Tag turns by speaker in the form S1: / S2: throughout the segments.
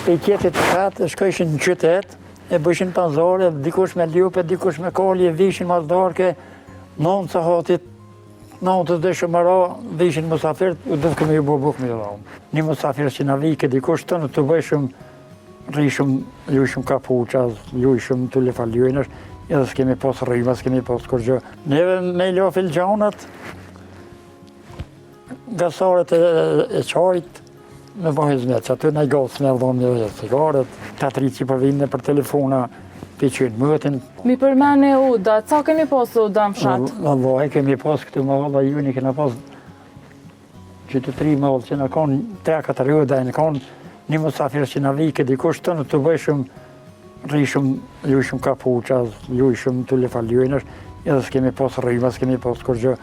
S1: i tjetët të katë, shkojshin në qytet, e bëshin pazare, dikush me ljupe, dikush me kolje, vishin mazdarke, nonë të hatit, nonë të shëmëra, vishin musafir, u dhe këmë ju bubuk me dhamë. Një musafir që në vike, dikush të në të bëjshëm, rishëm, lujshëm kapuqas, lujshëm të lefaljujnësh, edhe s'kemi pas rrima, s'kemi pas kërgjë. Neve me lo filgjanat, gasaret e qajt, me bëhizmet, që aty në i gosë me dhëmë një sigaret, të atri që përvinde për telefona, për qynë mëtin.
S2: Mi përmene uda, ca kemi pas uda në fshat?
S1: Vëllaj, kemi pas këtu mëllë, ju një kena pas që të 3 mëllë, që në konë 3-4 uda, në konë një musafir që në vike, dikush të në të bëjshëm, rishëm, lujshëm kapuqas, lujshëm të lefaljujnësh, edhe s'kemi pas rrima, s'kemi pas kërgjë.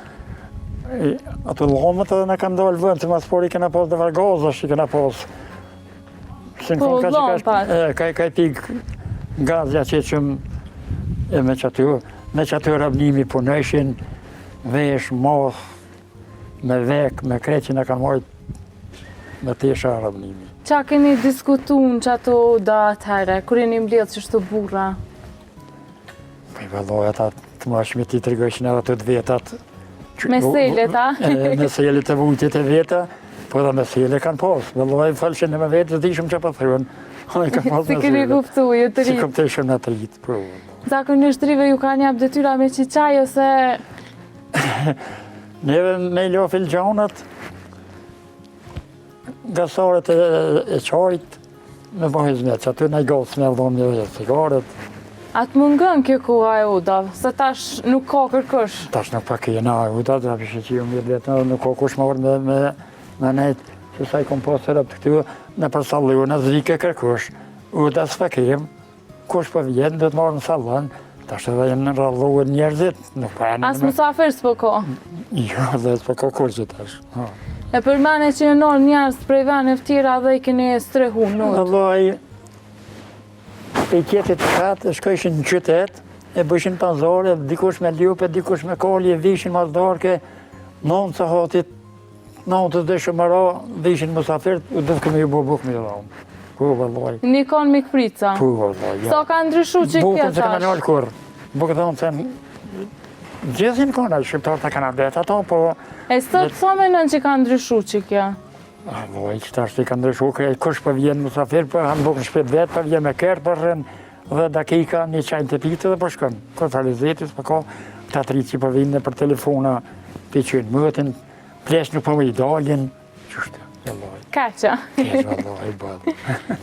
S1: Ato lomët edhe në kanë dalë vënd, se mas pori kena pas dhe vargazash që kena pas.
S2: Po, lompat.
S1: Ka i pik gazja që qëmë, e me që aty rabnimi punëshin, vesh, moth, me vek, me kretë që në kanë marrë me tesha rabnimi.
S2: Qa keni diskutun që ato da atëhere, kur jeni mbledhë që shtu burra?
S1: Po i vëlloj ata të mashmi ti të rgëshin edhe të vetat.
S2: Meselet, a?
S1: Meselet e vujtit e veta, po edhe mesele kanë pas. Vëlloj falëshin e me vetë, dishëm që pa thyrën.
S2: Si keni kuptu, ju të
S1: Si
S2: rritë?
S1: kupteshëm në të rritë, po.
S2: Zakonisht rive ju ka një detyra me qiqaj, ose...
S1: Neve me lo filgjanat, gasaret e qajt, me bëhizmet, që aty në i gosë me dhëmë një sigaret.
S2: Atë mungën kjo koha e uda, se tash nuk ka kërkush.
S1: Tash nuk pa kena uda, dhe apëshe që ju mirë vetë, nuk ka kush më orë me nejtë, që sa i kom pas të rëpë të këtu, në për sallu, në zvike kërkush. Uda s'pa kem, kush për vjenë, dhe të marë në sallën, tash edhe jenë në rralluën njerëzit, nuk pa jenë...
S2: As musafir s'po ka?
S1: Jo, dhe s'pa ka kur që tash.
S2: E përmene që në nërë njerëz prej vene tjera dhe i keni strehu nëtë.
S1: Vëllaj, i tjetët të katë, shkojshin në qytet, e bëshin pazare, dikush me ljupe, dikush me kolje, vishin mazdarke, nonë të hatit, nonë të dhe shëmëra, vishin musafir, u dhe këmë ju bubuk me dhamë. Po, vëllaj.
S2: Një konë mikprica.
S1: Po, vëllaj, ja.
S2: Sa ka ndryshu që
S1: Bukën
S2: kja
S1: se kanë
S2: tash?
S1: nërë kur. Bukën thonë se gjithin kona, shqiptarë të kanë ardhet ato, po...
S2: E sot sa menën që ka ndryshu që kja?
S1: Voj, që tash të kanë ndryshu, kush për vjen musafir, për hanë bukën shpet vetë, për vjen me kërë, për rënë, dhe dakika një qajnë të pitë dhe për shkën. Kërë falizetis, për ko, të atri që për vinde për telefona, për qynë mëtin, plesh nuk për më i dalin, qështë, vëllaj.
S2: Kaqa.
S1: Vëllaj, bëllë.